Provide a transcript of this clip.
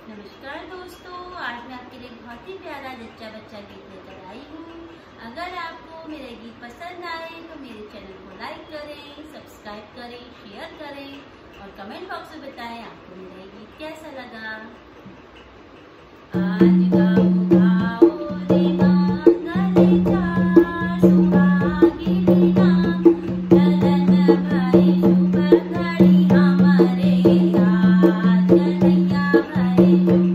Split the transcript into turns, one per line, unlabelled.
नमस्कार दोस्तों, आज मैं आपके लिए बहुत ही प्यारा जच्चा बच्चा गीत लेकर आई हूँ। अगर आपको मेरे गीत पसंद आए तो मेरे चैनल को लाइक करें, सब्सक्राइब करें, शेयर करें और कमेंट बॉक्स में बताएं आपको मेरा गीत कैसा लगा। आज गाओ गाओ रे मंगल चार सुहागिनी नाम, ललन भई शुभ घड़ी हमारे आज कन्हैया भई।